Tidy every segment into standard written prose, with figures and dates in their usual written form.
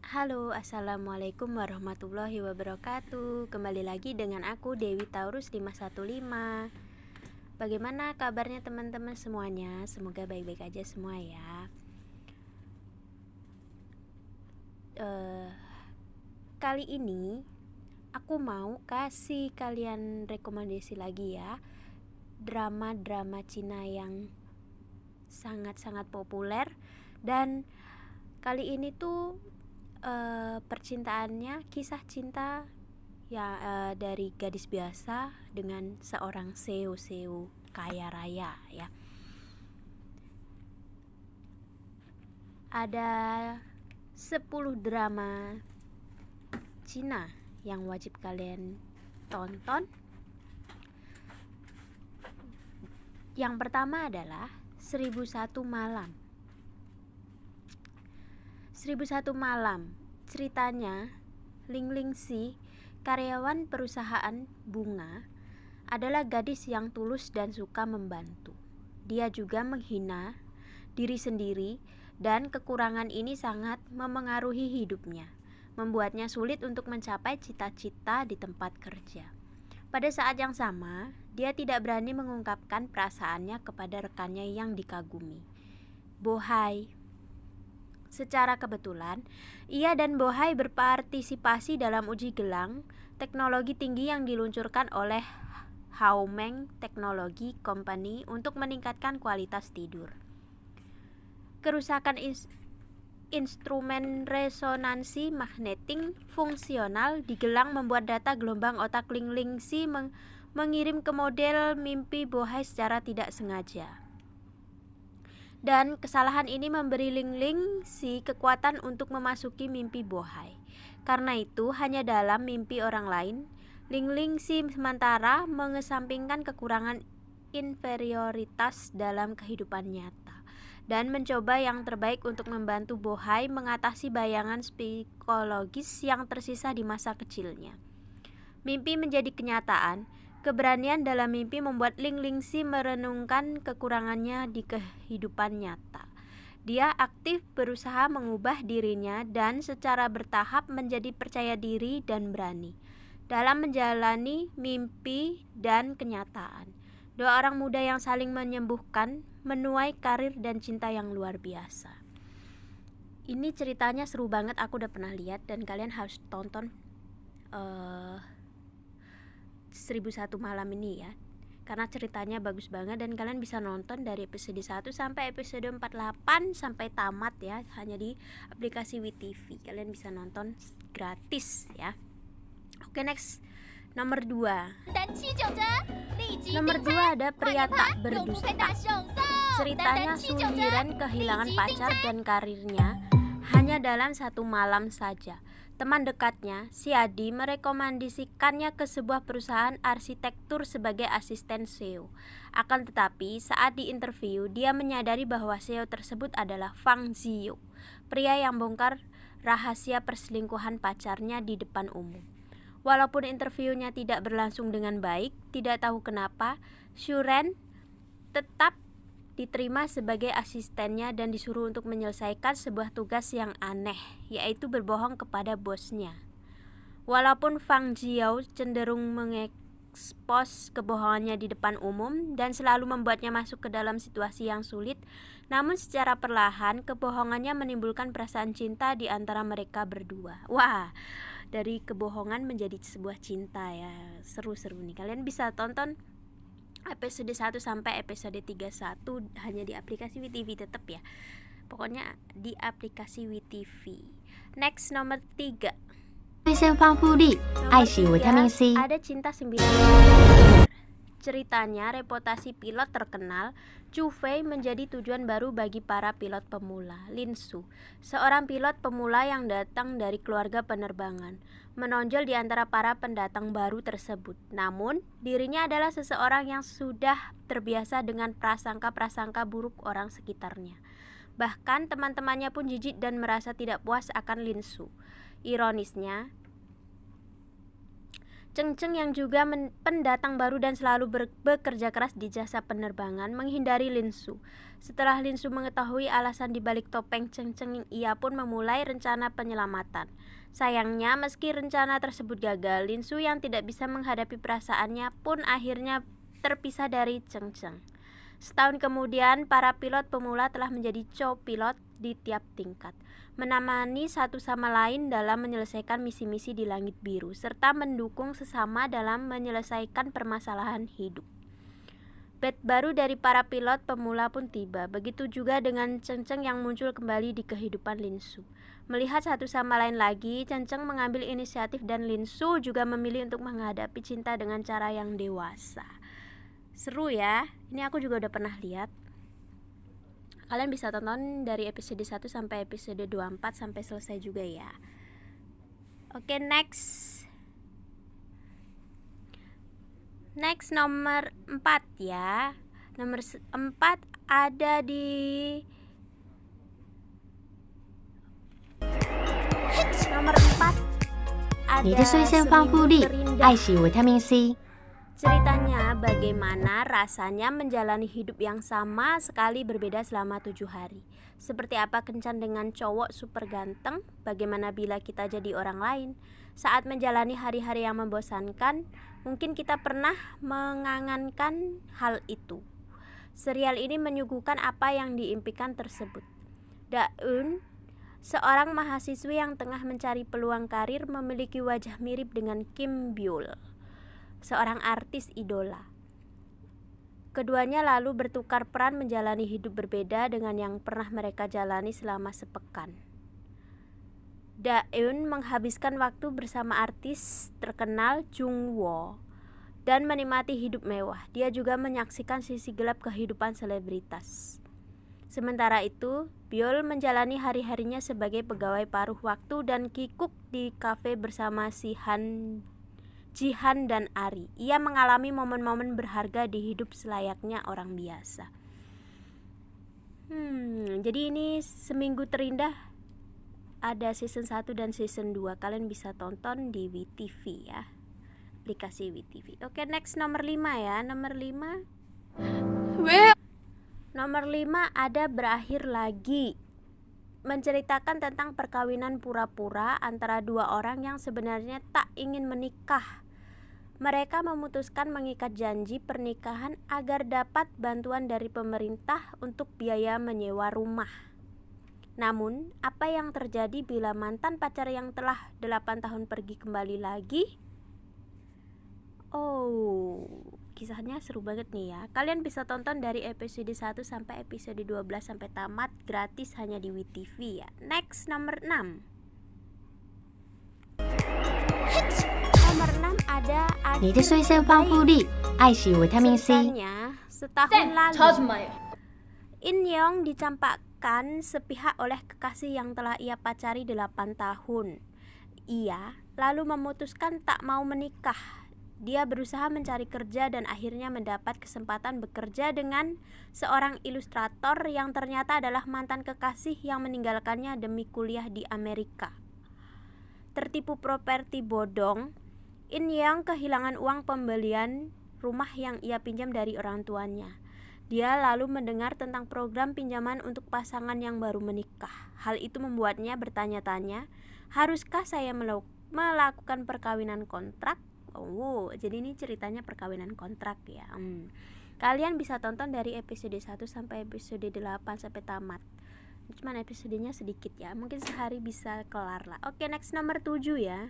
Halo, assalamualaikum warahmatullahi wabarakatuh. Kembali lagi dengan aku Dewi Taurus 515. Bagaimana kabarnya teman-teman semuanya? Semoga baik-baik aja semua ya. Kali ini aku mau kasih kalian rekomendasi lagi ya, drama-drama Cina yang sangat-sangat populer. Dan kali ini tuh percintaannya kisah cinta ya, dari gadis biasa dengan seorang CEO kaya raya ya. Ada 10 drama Cina yang wajib kalian tonton. Yang pertama adalah 1001 Malam. 1001 Malam, ceritanya Ling Lingxi, karyawan perusahaan bunga, adalah gadis yang tulus dan suka membantu. Dia juga menghina diri sendiri dan kekurangan ini sangat memengaruhi hidupnya, membuatnya sulit untuk mencapai cita-cita di tempat kerja. Pada saat yang sama, dia tidak berani mengungkapkan perasaannya kepada rekannya yang dikagumi, Bohai. Secara kebetulan, ia dan Bohai berpartisipasi dalam uji gelang teknologi tinggi yang diluncurkan oleh Haomeng Technology Company untuk meningkatkan kualitas tidur. Kerusakan instrumen resonansi magnetik fungsional di gelang membuat data gelombang otak Ling Lingxi mengirim ke model mimpi Bohai secara tidak sengaja. Dan kesalahan ini memberi Ling Lingxi kekuatan untuk memasuki mimpi Bohai. Karena itu, hanya dalam mimpi orang lain, Ling Lingxi sementara mengesampingkan kekurangan inferioritas dalam kehidupan nyata dan mencoba yang terbaik untuk membantu Bohai mengatasi bayangan psikologis yang tersisa di masa kecilnya. Mimpi menjadi kenyataan. Keberanian dalam mimpi membuat Ling Lingxi merenungkan kekurangannya di kehidupan nyata. Dia aktif berusaha mengubah dirinya dan secara bertahap menjadi percaya diri dan berani dalam menjalani mimpi dan kenyataan. Dua orang muda yang saling menyembuhkan, menuai karir dan cinta yang luar biasa. Ini ceritanya seru banget, aku udah pernah lihat dan kalian harus tonton 1001 Malam ini ya, karena ceritanya bagus banget dan kalian bisa nonton dari episode 1 sampai episode 48 sampai tamat ya, hanya di aplikasi WeTV. Kalian bisa nonton gratis ya. Oke, next. Nomor 2. Nomor 2 ada Pria Tak Berdusta. Ceritanya Su Yiren kehilangan pacar dan karirnya hanya dalam satu malam saja. Teman dekatnya, si Adi, merekomendasikannya ke sebuah perusahaan arsitektur sebagai asisten CEO. Akan tetapi, saat diinterview, dia menyadari bahwa CEO tersebut adalah Fang Ziyu, pria yang bongkar rahasia perselingkuhan pacarnya di depan umum. Walaupun interviewnya tidak berlangsung dengan baik, tidak tahu kenapa, Shuren tetap diterima sebagai asistennya dan disuruh untuk menyelesaikan sebuah tugas yang aneh, yaitu berbohong kepada bosnya. Walaupun Fang Jiao cenderung mengekspos kebohongannya di depan umum dan selalu membuatnya masuk ke dalam situasi yang sulit, namun secara perlahan kebohongannya menimbulkan perasaan cinta di antara mereka berdua. Wah, dari kebohongan menjadi sebuah cinta ya, seru-seru nih. Kalian bisa tonton episode 1 sampai episode 31 hanya di aplikasi WeTV tetap ya. Pokoknya di aplikasi WeTV. Next, nomor 3. Ada Cinta 9 Bulan. Ceritanya reputasi pilot terkenal, Chu Fei menjadi tujuan baru bagi para pilot pemula. Lin Su, seorang pilot pemula yang datang dari keluarga penerbangan, menonjol di antara para pendatang baru tersebut. Namun, dirinya adalah seseorang yang sudah terbiasa dengan prasangka-prasangka buruk orang sekitarnya. Bahkan teman-temannya pun jijik dan merasa tidak puas akan Lin Su. Ironisnya, Cheng Cheng yang juga pendatang baru dan selalu bekerja keras di jasa penerbangan menghindari Lin Su. Setelah Lin Su mengetahui alasan dibalik topeng Cheng Cheng, ia pun memulai rencana penyelamatan. Sayangnya meski rencana tersebut gagal, Lin Su yang tidak bisa menghadapi perasaannya pun akhirnya terpisah dari Cheng Cheng. Setahun kemudian, para pilot pemula telah menjadi co-pilot di tiap tingkat, menemani satu sama lain dalam menyelesaikan misi-misi di langit biru, serta mendukung sesama dalam menyelesaikan permasalahan hidup. Batch baru dari para pilot pemula pun tiba, begitu juga dengan Cheng Cheng yang muncul kembali di kehidupan Lin Su. Melihat satu sama lain lagi, Cheng Cheng mengambil inisiatif dan Lin Su juga memilih untuk menghadapi cinta dengan cara yang dewasa. Seru ya, ini aku juga udah pernah lihat. Kalian bisa tonton dari episode 1 sampai episode 24 sampai selesai juga ya. Oke, next nomor 4 ya. Nomor 4 ada di nomor 4 ada Seminggu Terindah. Ceritanya bagaimana rasanya menjalani hidup yang sama sekali berbeda selama 7 hari. Seperti apa kencan dengan cowok super ganteng, bagaimana bila kita jadi orang lain. Saat menjalani hari-hari yang membosankan, mungkin kita pernah mengangankan hal itu. Serial ini menyuguhkan apa yang diimpikan tersebut. Da-eun, seorang mahasiswi yang tengah mencari peluang karir, memiliki wajah mirip dengan Kim Byul, seorang artis idola. Keduanya lalu bertukar peran menjalani hidup berbeda dengan yang pernah mereka jalani selama sepekan. Da-eun menghabiskan waktu bersama artis terkenal Jung Woo dan menikmati hidup mewah. Dia juga menyaksikan sisi gelap kehidupan selebritas. Sementara itu, Byul menjalani hari-harinya sebagai pegawai paruh waktu dan kikuk di kafe bersama Jihan dan Ari. Ia mengalami momen-momen berharga di hidup selayaknya orang biasa. Jadi ini Seminggu Terindah ada season 1 dan season 2. Kalian bisa tonton di WeTV ya, aplikasi WeTV. Oke, next nomor 5 ya. Nomor 5 ada Berakhir Lagi. Menceritakan tentang perkawinan pura-pura antara dua orang yang sebenarnya tak ingin menikah. Mereka memutuskan mengikat janji pernikahan agar dapat bantuan dari pemerintah untuk biaya menyewa rumah. Namun, apa yang terjadi bila mantan pacar yang telah 8 tahun pergi kembali lagi? Oh, kisahnya seru banget nih ya. Kalian bisa tonton dari episode 1 sampai episode 12 sampai tamat gratis hanya di WeTV ya. Next, nomor 6. Nomor 6 ada Ceritanya setahun lalu In Young dicampakkan sepihak oleh kekasih yang telah ia pacari 8 tahun. Ia lalu memutuskan tak mau menikah. Dia berusaha mencari kerja dan akhirnya mendapat kesempatan bekerja dengan seorang ilustrator yang ternyata adalah mantan kekasih yang meninggalkannya demi kuliah di Amerika. Tertipu properti bodong, In Young kehilangan uang pembelian rumah yang ia pinjam dari orang tuanya. Dia lalu mendengar tentang program pinjaman untuk pasangan yang baru menikah. Hal itu membuatnya bertanya-tanya, haruskah saya melakukan perkawinan kontrak? Oh, jadi ini ceritanya perkawinan kontrak ya. Kalian bisa tonton dari episode 1 sampai episode 8 sampai tamat. Cuman episodenya sedikit ya, mungkin sehari bisa kelar lah. Oke, next nomor 7 ya.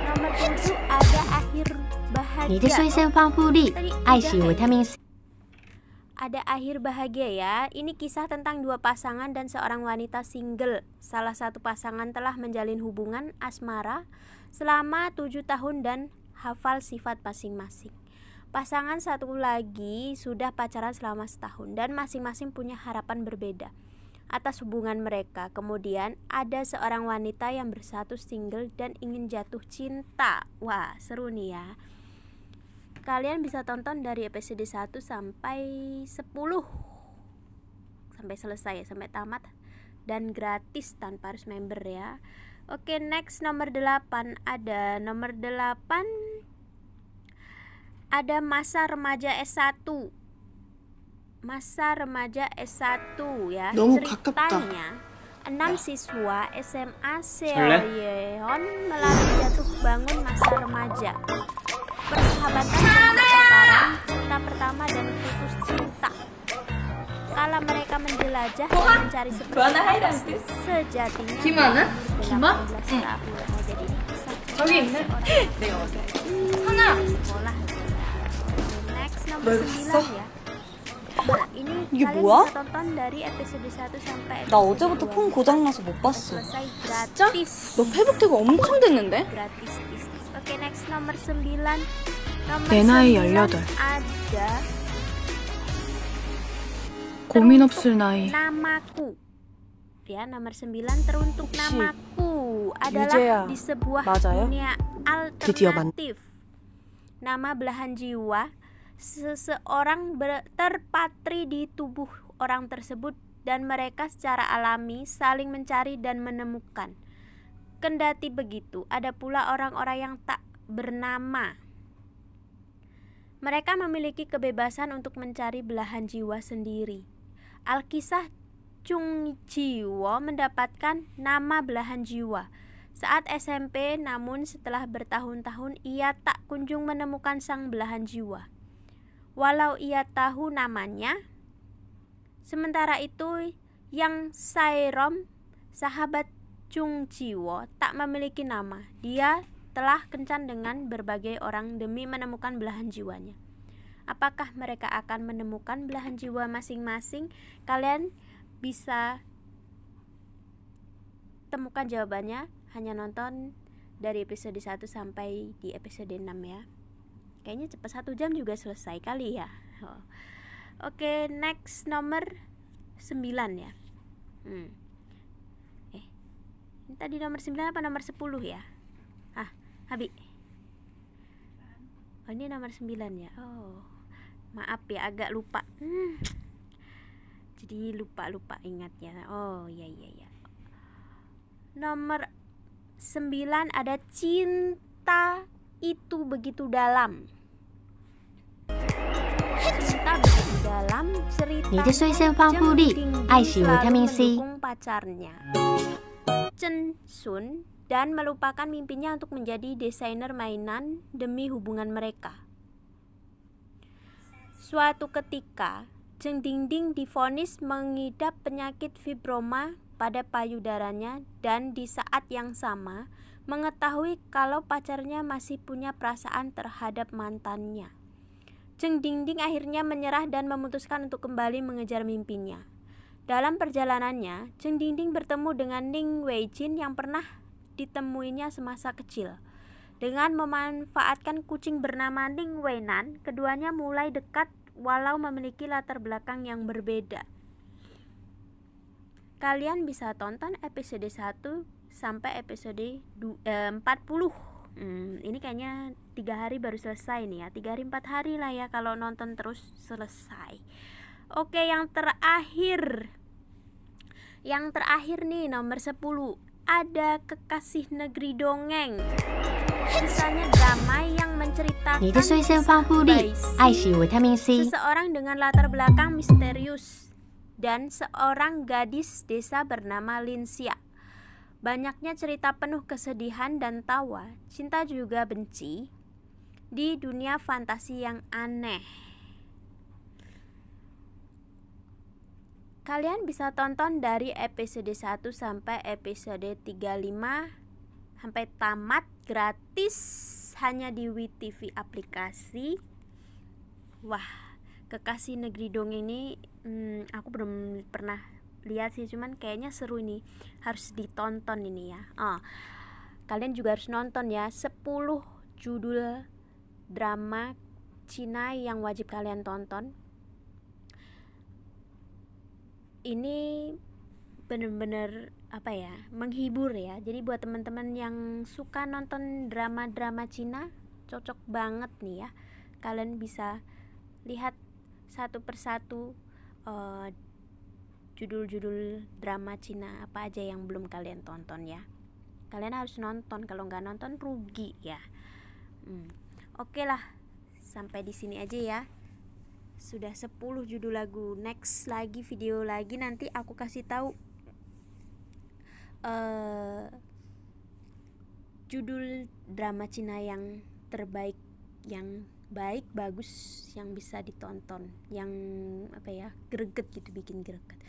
Nomor 7 ada Akhir Bahagia. Ada Akhir Bahagia ya. Ini kisah tentang dua pasangan dan seorang wanita single. Salah satu pasangan telah menjalin hubungan asmara selama 7 tahun dan hafal sifat masing-masing. Pasangan satu lagi sudah pacaran selama setahun dan masing-masing punya harapan berbeda atas hubungan mereka. Kemudian ada seorang wanita yang bersatu single dan ingin jatuh cinta. Wah, seru nih ya. Kalian bisa tonton dari episode 1 sampai 10 sampai selesai, sampai tamat, dan gratis tanpa harus member ya. Oke, next nomor 8 ada nomor 8 ada masa remaja S1. Masa remaja S1 ya. 너무 가깝다. Ceritanya 6 siswa SMA Seoyeon melalui jatuh bangun masa remaja. Persahabatan dan pertengkaran, cinta pertama dan putus cinta. Kala mereka menjelajah dan mencari seperti apa sejatinya. Gimana? 18 tahun. Nah, jadi ini kisah 저기 있네. 하나. sekolah. Next nomor Besok. 9 ya. Nah, ini 이게 kalian 뭐야? bisa tonton dari episode 1 sampai 나 어제부터 폰 고장나서 못 봤어. selesai 진짜? gratis. 너 회복되고 엄청 됐는데? Gratis. Oke, next nomor 9. Nomor 내 나이 9 18. ada 고민 teruntuk 없을 나이. namaku. Ya, nomor 9 teruntuk 혹시 namaku adalah 유재야, di sebuah 맞아요? dunia 드디어 만- alternatif. Nama belahan jiwa seseorang terpatri di tubuh orang tersebut dan mereka secara alami saling mencari dan menemukan. Kendati begitu, ada pula orang-orang yang tak bernama. Mereka memiliki kebebasan untuk mencari belahan jiwa sendiri. Alkisah Chung Jiwo mendapatkan nama belahan jiwa saat SMP, namun setelah bertahun-tahun ia tak kunjung menemukan sang belahan jiwa. Walau ia tahu namanya, sementara itu yang Saerom, sahabat Chung Jiwo, tak memiliki nama. Dia telah kencan dengan berbagai orang demi menemukan belahan jiwanya. Apakah mereka akan menemukan belahan jiwa masing-masing? Kalian bisa temukan jawabannya hanya nonton dari episode 1 sampai di episode 6 ya. Kayaknya cepat 1 jam juga selesai kali ya. Oke, next nomor 9 ya. Ini tadi nomor 9 apa nomor 10 ya? Habi. Oh, ini nomor 9 ya. Oh, maaf ya, agak lupa. Jadi lupa ingatnya. Oh, iya. Nomor 9 ada cinta itu begitu dalam. Cinta begitu dalam, ceritanya 你的睡前防护力 Jeng Ding 爱惜维他命 C ，selalu mendukung pacarnya Chen Sun dan melupakan mimpinya untuk menjadi desainer mainan demi hubungan mereka. Suatu ketika, Jeng Dingding divonis mengidap penyakit fibroma pada payudaranya dan di saat yang sama mengetahui kalau pacarnya masih punya perasaan terhadap mantannya. Jeng Dingding akhirnya menyerah dan memutuskan untuk kembali mengejar mimpinya. Dalam perjalanannya, Jeng Dingding bertemu dengan Ning Weijin yang pernah ditemuinya semasa kecil. Dengan memanfaatkan kucing bernama Ning Weinan, keduanya mulai dekat walau memiliki latar belakang yang berbeda. Kalian bisa tonton episode 1 sampai episode 40. Ini kayaknya 3 hari baru selesai nih ya. 3 hari 4 hari lah ya kalau nonton terus selesai. Oke, yang terakhir nih nomor 10 ada Kekasih Negeri Dongeng. Kisahnya damai yang menceritakan 你的睡前防护力 爱惜维他命 C。 seseorang dengan latar belakang misterius dan seorang gadis desa bernama Linsia. Banyaknya cerita penuh kesedihan dan tawa, cinta juga benci di dunia fantasi yang aneh. Kalian bisa tonton dari episode 1 sampai episode 35 sampai tamat gratis hanya di WeTV aplikasi. Wah, Kekasih Negeri Dongeng ini aku belum pernah lihat sih, cuman kayaknya seru ini, harus ditonton ini ya. Kalian juga harus nonton ya, 10 judul drama Cina yang wajib kalian tonton. Ini bener-bener menghibur ya. Jadi buat teman-teman yang suka nonton drama-drama Cina, cocok banget nih ya. Kalian bisa lihat satu persatu judul-judul drama Cina apa aja yang belum kalian tonton ya. Kalian harus nonton, kalau nggak nonton rugi ya. Oke lah, sampai di sini aja ya. Sudah 10 judul lagu. Next lagi video lagi nanti aku kasih tahu judul drama Cina yang terbaik, yang baik, bagus, yang bisa ditonton, yang apa ya, greget gitu, bikin greget.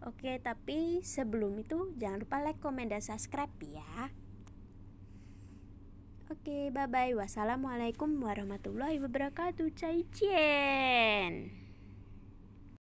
Oke, tapi sebelum itu jangan lupa like, komen, dan subscribe ya. Oke, bye bye. Wassalamualaikum warahmatullahi wabarakatuh. Cai Cien.